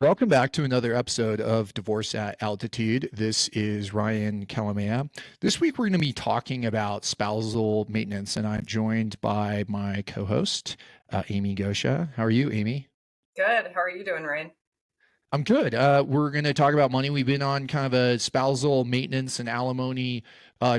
Welcome back to another episode of Divorce at Altitude. This is Ryan Kalamaya. This week we're going to be talking about spousal maintenance, and I'm joined by my co-host, Amy Goscha. How are you, Amy? Good. How are you doing, Ryan? I'm good. We're going to talk about money. We've been on kind of a spousal maintenance and alimony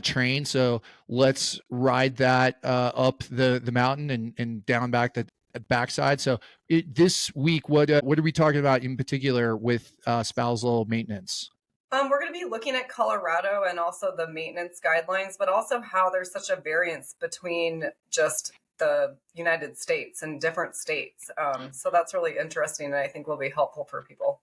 train, so let's ride that up the mountain and down back the backside. So this week, what are we talking about in particular with spousal maintenance? We're going to be looking at Colorado and also the maintenance guidelines, but also how there's such a variance between just the United States and different states. So that's really interesting, and I think will be helpful for people.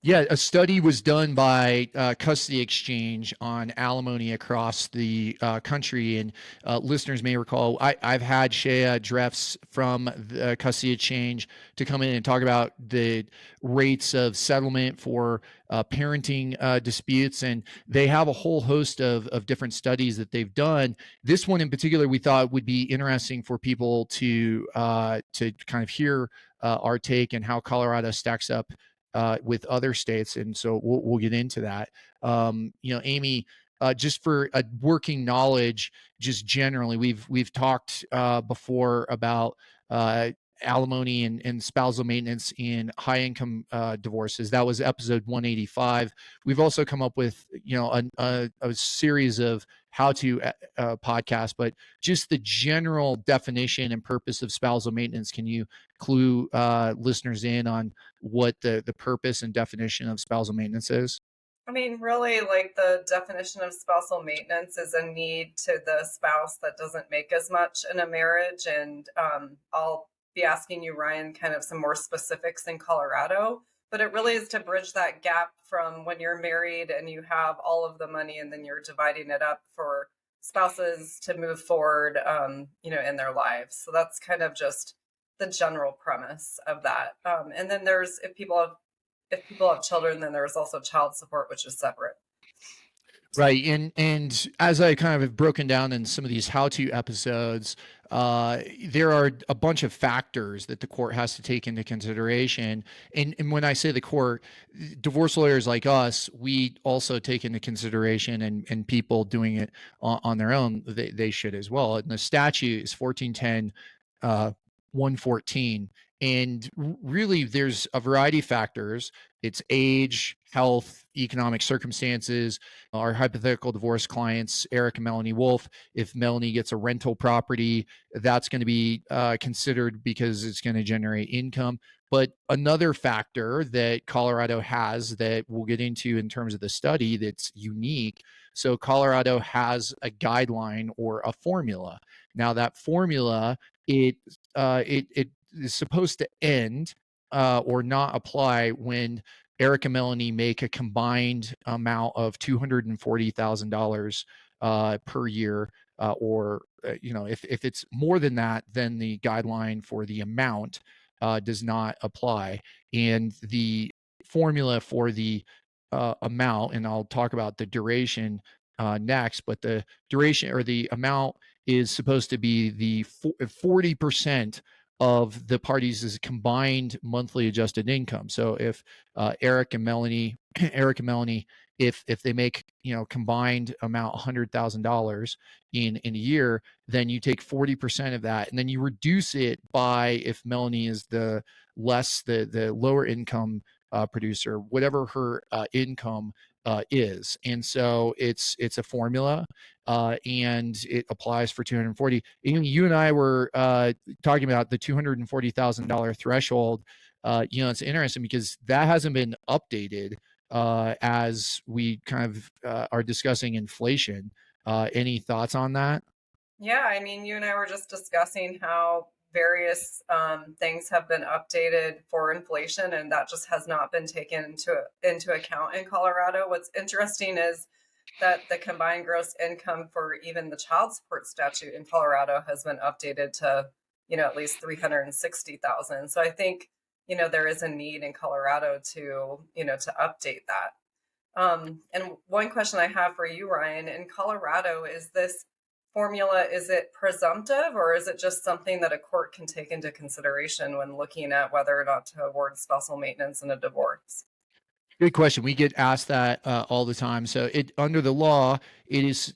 Yeah, a study was done by Custody Exchange on alimony across the country, and listeners may recall I've had Shea Dreffs from the Custody Exchange to come in and talk about the rates of settlement for parenting disputes, and they have a whole host of different studies that they've done. This one in particular, we thought would be interesting for people to kind of hear our take and how Colorado stacks up with other states, and so we'll get into that. Amy, just for a working knowledge, just generally, we've talked before about alimony and spousal maintenance in high income divorces. That was episode 185. We've also come up with a series of how to podcasts, but just the general definition and purpose of spousal maintenance. Can you clue listeners in on what the purpose and definition of spousal maintenance is? I mean, really, like the definition of spousal maintenance is a need to the spouse that doesn't make as much in a marriage. And I'll be asking you, Ryan, kind of some more specifics in Colorado. But it really is to bridge that gap from when you're married and you have all of the money and then you're dividing it up for spouses to move forward, in their lives. So that's kind of just the general premise of that. And then there's if people have children, then there's also child support, which is separate. Right. And as I kind of have broken down in some of these how-to episodes, there are a bunch of factors that the court has to take into consideration. And when I say the court, divorce lawyers like us, we also take into consideration, and people doing it on their own, they should as well. And the statute is 1410 114. And really, there's a variety of factors. It's age, health, economic circumstances. Our hypothetical divorce clients, Eric and Melanie Wolf, if Melanie gets a rental property, that's going to be considered because it's going to generate income. But another factor that Colorado has that we'll get into in terms of the study that's unique. So, Colorado has a guideline or a formula. Now, that formula, it it is supposed to end or not apply when Eric and Melanie make a combined amount of $240,000 per year, or if it's more than that, then the guideline for the amount does not apply, and the formula for the amount, and I'll talk about the duration next, but the duration or the amount is supposed to be the 40% of the parties' combined monthly adjusted income. So if Eric and Melanie, Eric and Melanie, if they make combined amount $100,000 in a year, then you take 40% of that, and then you reduce it by, if Melanie is the lower income producer, whatever her income is, and so it's a formula, and it applies for 240. You and I were talking about the $240,000 threshold. It's interesting because that hasn't been updated as we kind of are discussing inflation. Any thoughts on that? Yeah, I mean, you and I were just discussing how various things have been updated for inflation, and that just has not been taken into account in Colorado. What's interesting is that the combined gross income for even the child support statute in Colorado has been updated to, at least 360,000. So I think, there is a need in Colorado to update that. And one question I have for you, Ryan, in Colorado, is this formula, is it presumptive, or is it just something that a court can take into consideration when looking at whether or not to award spousal maintenance in a divorce? Good question. We get asked that all the time. So it under the law, it's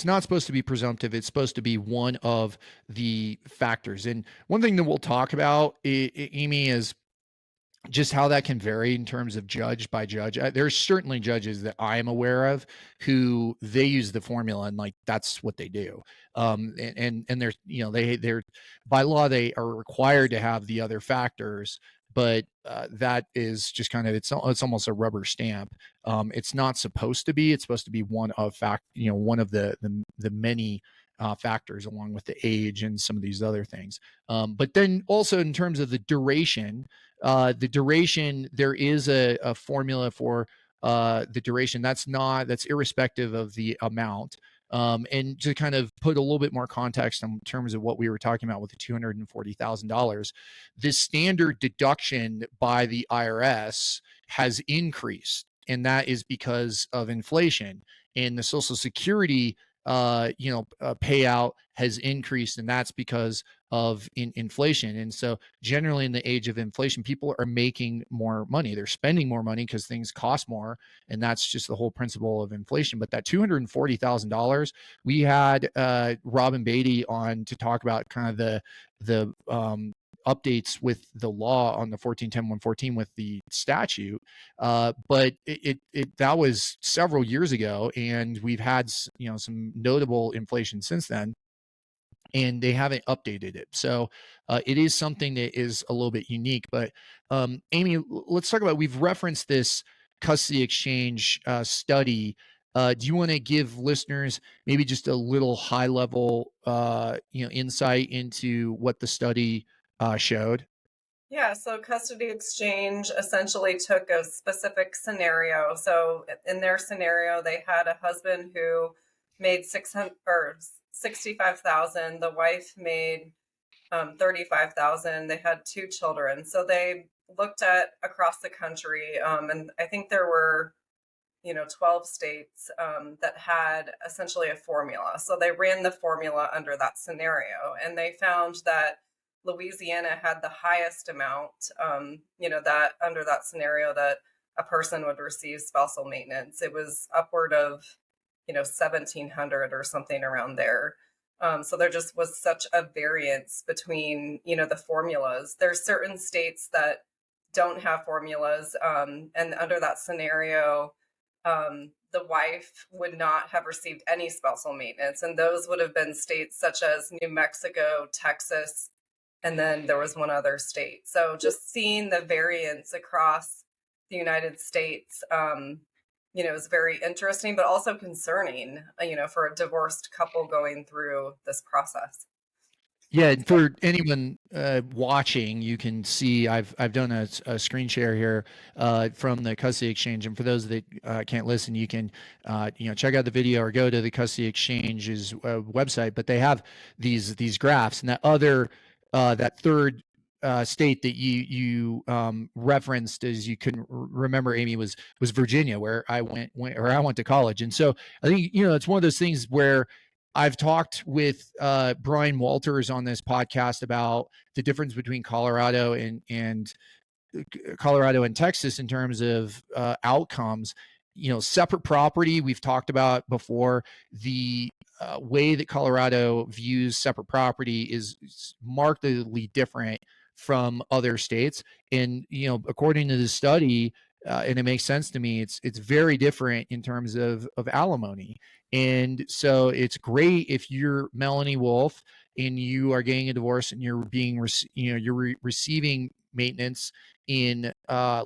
not supposed to be presumptive. It's supposed to be one of the factors. And one thing that we'll talk about, Amy, is just how that can vary in terms of judge by judge. There's certainly judges that I am aware of who they use the formula and like that's what they do. And they're they're by law they are required to have the other factors, but that is just kind of it's almost a rubber stamp. It's not supposed to be. It's supposed to be one of one of the many factors along with the age and some of these other things. But then also in terms of the duration, there is a formula for the duration. That's irrespective of the amount. And to kind of put a little bit more context in terms of what we were talking about with the $240,000, this standard deduction by the IRS has increased, and that is because of inflation. And the Social Security, payout has increased, and that's because of inflation. And so generally in the age of inflation, people are making more money. They're spending more money because things cost more. And that's just the whole principle of inflation. But that $240,000, we had Robin Beatty on to talk about kind of the updates with the law on the 1410-114 with the statute. But that was several years ago, and we've had some notable inflation since then, and they haven't updated it. So it is something that is a little bit unique. But Amy, let's talk about, we've referenced this custody exchange study. Do you want to give listeners maybe just a little high level insight into what the study showed? Yeah, so custody exchange essentially took a specific scenario. So in their scenario, they had a husband who made 600 or 65,000. The wife made 35,000. They had two children. So they looked at across the country, and I think there were 12 states that had essentially a formula. So they ran the formula under that scenario, and they found that Louisiana had the highest amount, that under that scenario that a person would receive spousal maintenance. It was upward of, 1,700 or something around there. So there just was such a variance between, the formulas. There's certain states that don't have formulas, and under that scenario, the wife would not have received any spousal maintenance. And those would have been states such as New Mexico, Texas, and then there was one other state. So just seeing the variance across the United States, is very interesting, but also concerning, for a divorced couple going through this process. Yeah, and for anyone watching, you can see I've done a screen share here from the custody exchange, and for those that can't listen, you can check out the video or go to the custody exchange's website. But they have these graphs, and that third state that you referenced, as you couldn't remember, Amy, was Virginia, where I went to college. And so I think it's one of those things where I've talked with Brian Walters on this podcast about the difference between Colorado and Texas in terms of outcomes. Separate property, we've talked about before. The way that Colorado views separate property is markedly different from other states. And, according to the study, and it makes sense to me, it's very different in terms of alimony. And so it's great if you're Melanie Wolf and you are getting a divorce and you're receiving maintenance in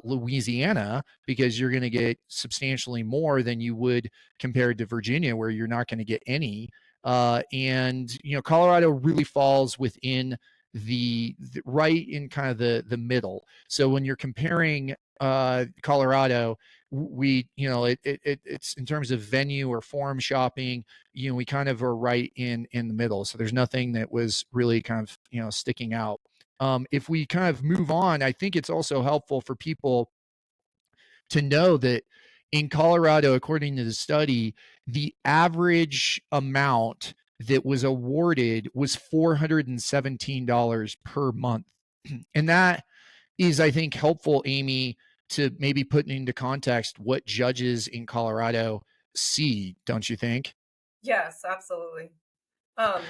Louisiana, because you're going to get substantially more than you would compared to Virginia, where you're not going to get any. And Colorado really falls within the right in kind of the middle. So when you're comparing Colorado, it's in terms of venue or forum shopping, we kind of are right in the middle. So there's nothing that was really kind of sticking out. If we kind of move on, I think it's also helpful for people to know that in Colorado, according to the study, the average amount that was awarded was $417 per month. And that is, I think, helpful, Amy, to maybe put into context what judges in Colorado see, don't you think? Yes, absolutely. Um,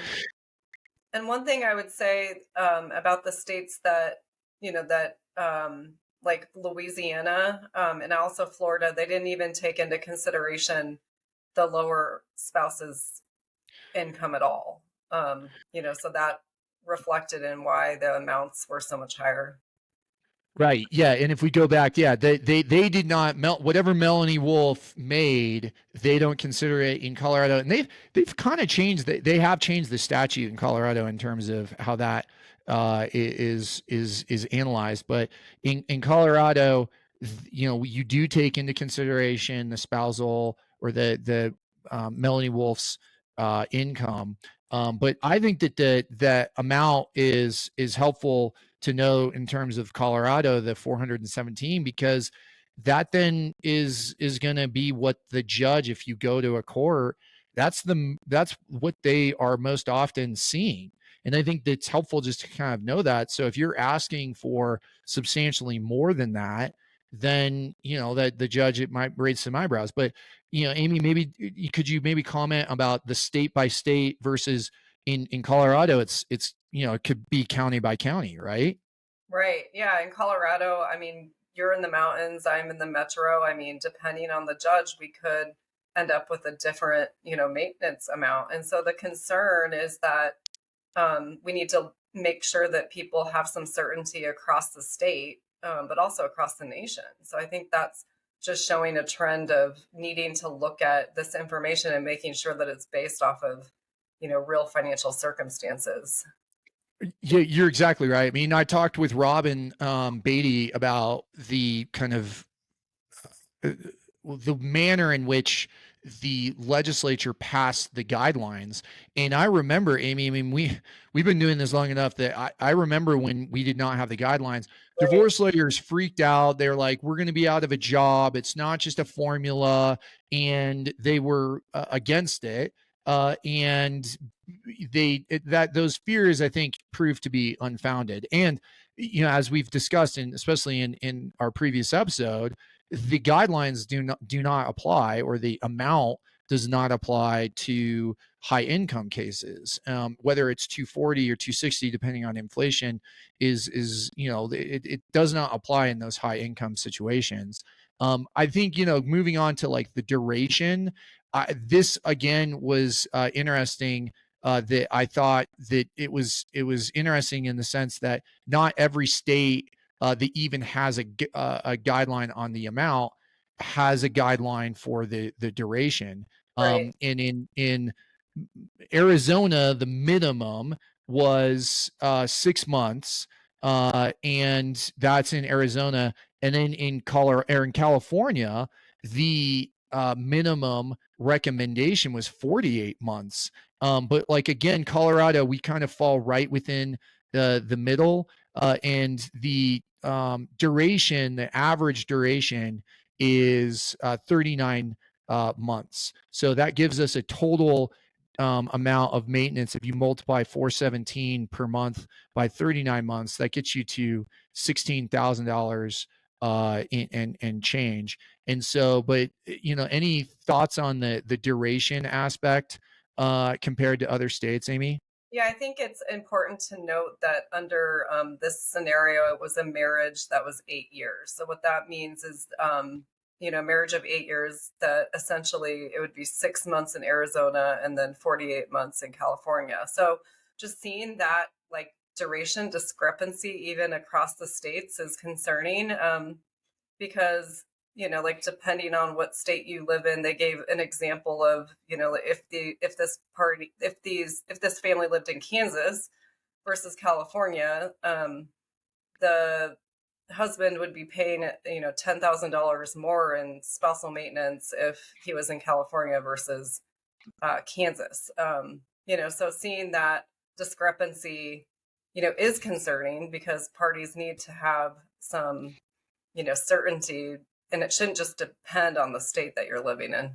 and one thing I would say about the states that, that like Louisiana and also Florida, they didn't even take into consideration the lower spouse's income at all. So that reflected in why the amounts were so much higher. Right. Yeah. And if we go back, yeah, they did not whatever Melanie Wolf made, they don't consider it in Colorado. And they've kind of changed they have changed the statute in Colorado in terms of how that is analyzed. But in Colorado, you do take into consideration the spousal or the Melanie Wolf's income. But I think that that amount is helpful to know in terms of Colorado, the 417, because that then is going to be what the judge, if you go to a court, that's what they are most often seeing. And I think that's helpful just to kind of know that. So if you're asking for substantially more than that, then that the judge, it might raise some eyebrows. But Amy, maybe could you maybe comment about the state by state versus in Colorado, it's it could be county by county, right? Right. Yeah. In Colorado, I mean, you're in the mountains, I'm in the metro. I mean, depending on the judge, we could end up with a different, maintenance amount. And so the concern is that we need to make sure that people have some certainty across the state, but also across the nation. So I think that's just showing a trend of needing to look at this information and making sure that it's based off of, real financial circumstances. Yeah, you're exactly right. I mean, I talked with Robin Beatty about the kind of uh, the manner in which the legislature passed the guidelines. And I remember, Amy, I mean, we've been doing this long enough that I remember when we did not have the guidelines, Right. divorce lawyers freaked out. They're like, we're going to be out of a job. It's not just a formula. And they were against it. And that those fears, I think, proved to be unfounded. And as we've discussed, and especially in our previous episode, the guidelines do not apply, or the amount does not apply to high income cases. Whether it's 240 or 260, depending on inflation, is it does not apply in those high income situations. I think moving on to like the duration. This again was interesting. That I thought that it was interesting in the sense that not every state that even has a guideline on the amount has a guideline for the duration. Right. And in Arizona, the minimum was 6 months, and that's in Arizona. And then in Colorado or in California, the minimum recommendation was 48 months. But like again, Colorado, we kind of fall right within the middle, and the duration, the average duration is 39 months. So that gives us a total amount of maintenance. If you multiply 417 per month by 39 months, that gets you to $16,000 and change. And so, but any thoughts on the duration aspect compared to other states, Amy? Yeah, I think it's important to note that under this scenario, it was a marriage that was 8 years. So what that means is, marriage of 8 years, that essentially it would be 6 months in Arizona and then 48 months in California. So just seeing that like duration discrepancy even across the states is concerning, because like depending on what state you live in, they gave an example of if this family lived in Kansas versus California, the husband would be paying $10,000 more in spousal maintenance if he was in California versus Kansas. So seeing that discrepancy is concerning because parties need to have some certainty, and it shouldn't just depend on the state that you're living in.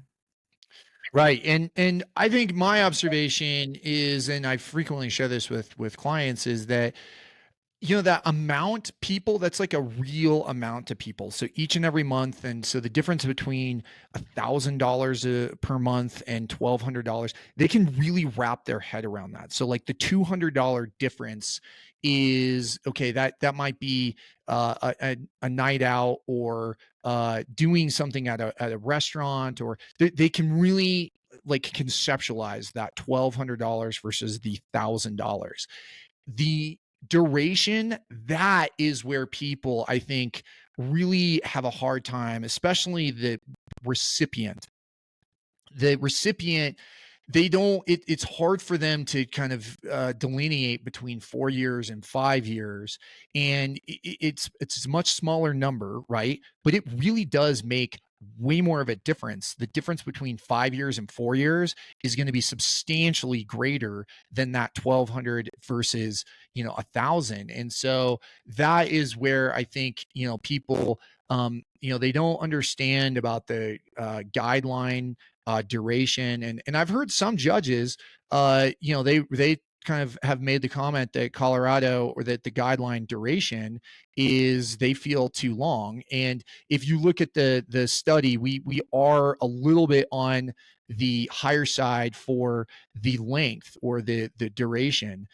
Right. And I think my observation is, and I frequently share this with clients, is that that amount people, that's like a real amount to people. So each and every month, and so the difference between $1,000 per month and $1,200, they can really wrap their head around that. So like the $200 difference is okay. That might be a night out, or doing something at a restaurant, or they can really like conceptualize that $1,200 versus the $1,000. The duration, that is where people, I think, really have a hard time, especially recipient the recipient. They don't, it's hard for them to kind of delineate between 4 years and 5 years. And it's a much smaller number, right? But it really does make way more of a difference. The difference between 5 years and 4 years is going to be substantially greater than that 1,200 versus 1,000. And so that is where I think people, they don't understand about the guideline duration. And I've heard some judges, they kind of have made the comment that Colorado, or that the guideline duration is, they feel too long. And if you look at the study, we are a little bit on the higher side for the length, or the duration.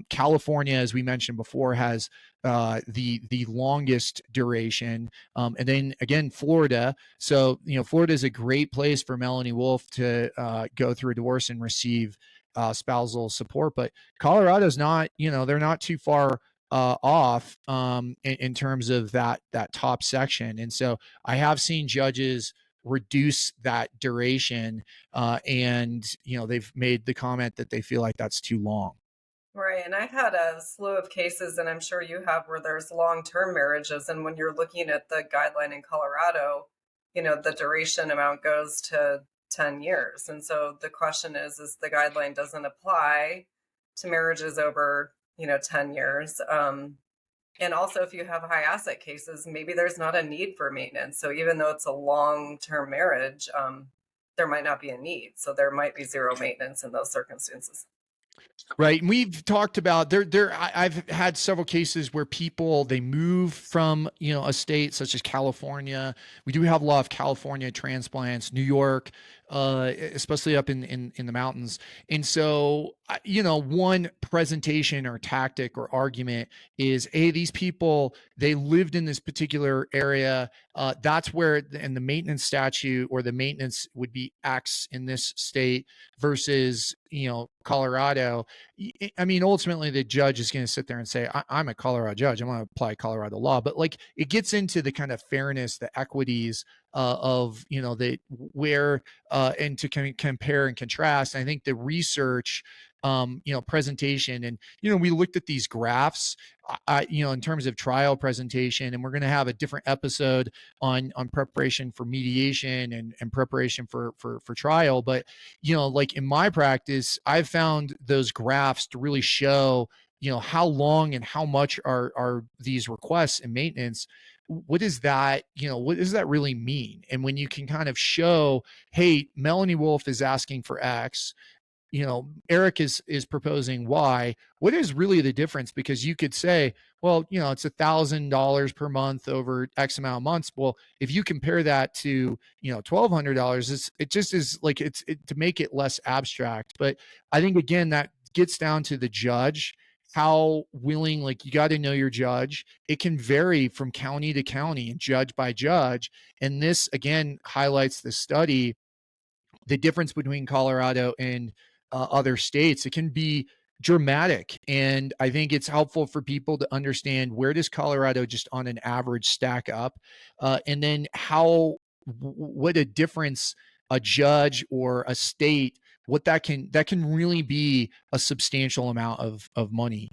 California, as we mentioned before, has the longest duration, and then again Florida. So Florida is a great place for Melanie Wolf to go through a divorce and receive spousal support. But Colorado's not, they're not too far off in terms of that top section. And so I have seen judges reduce that duration, and they've made the comment that they feel like that's too long. Right. And I've had a slew of cases, and I'm sure you have, where there's long-term marriages. And when you're looking at the guideline in Colorado, the duration amount goes to 10 years. And so the question is the guideline doesn't apply to marriages over, 10 years. And also, if you have high asset cases, maybe there's not a need for maintenance. So even though it's a long-term marriage, there might not be a need. So there might be zero maintenance in those circumstances. Right. And we've talked about I've had several cases where people, they move from, a state such as California. We do have a lot of California transplants, New York, especially up in the mountains. And so, one presentation or tactic or argument is, hey, these people, they lived in this particular area. That's where, and the maintenance statute, or the maintenance would be X in this state versus, Colorado. I mean, ultimately, the judge is going to sit there and say, I'm a Colorado judge. I'm going to apply Colorado law. But like, it gets into the kind of fairness, the equities of, the where, and to compare and contrast. I think the research, presentation, and, we looked at these graphs, in terms of trial presentation, and we're going to have a different episode on preparation for mediation, and preparation for trial. But like in my practice, I've found those graphs to really show how long and how much are these requests and maintenance. What does that, what does that really mean? And when you can kind of show, hey, Melanie Wolf is asking for X, Eric is proposing Y, what is really the difference? Because you could say, well, it's $1,000 per month over X amount of months. Well, if you compare that to $1,200, it just is like, to make it less abstract. But I think, again, that gets down to the judge, how willing, like, you got to know your judge. It can vary from county to county and judge by judge. And this again highlights the study, the difference between Colorado and other states. It can be dramatic. And I think it's helpful for people to understand, where does Colorado just on an average stack up? And then what a difference a judge or a state, what that can really be a substantial amount of money.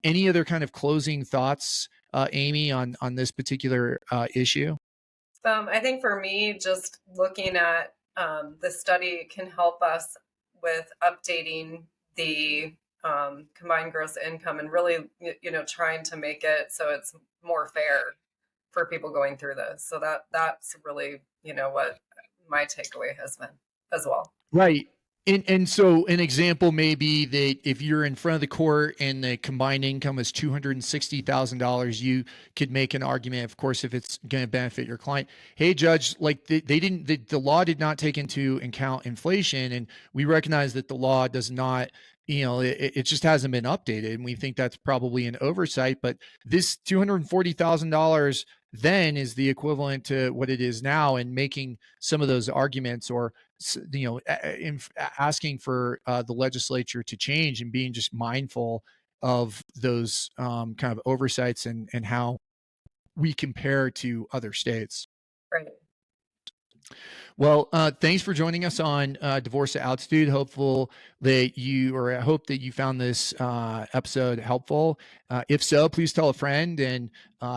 Any other kind of closing thoughts, Amy, on this particular issue? I think for me, just looking at the study can help us with updating the combined gross income, and really, trying to make it so it's more fair for people going through this. So that's really, what my takeaway has been as well. Right. And so an example may be that if you're in front of the court and the combined income is $260,000, you could make an argument, of course, if it's going to benefit your client. Hey, judge, like they didn't, the law did not take into account inflation. And we recognize that the law does not, it just hasn't been updated. And we think that's probably an oversight. But this $240,000 then is the equivalent to what it is now, and making some of those arguments, or asking for the legislature to change and being just mindful of those kind of oversights, and how we compare to other states. Right. Well, thanks for joining us on Divorce at Altitude. Hopeful that you, or I hope that you found this episode helpful. If so, please tell a friend, and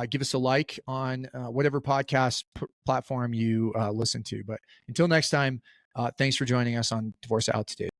give us a like on whatever podcast platform you listen to. But until next time, thanks for joining us on Divorce at Altitude.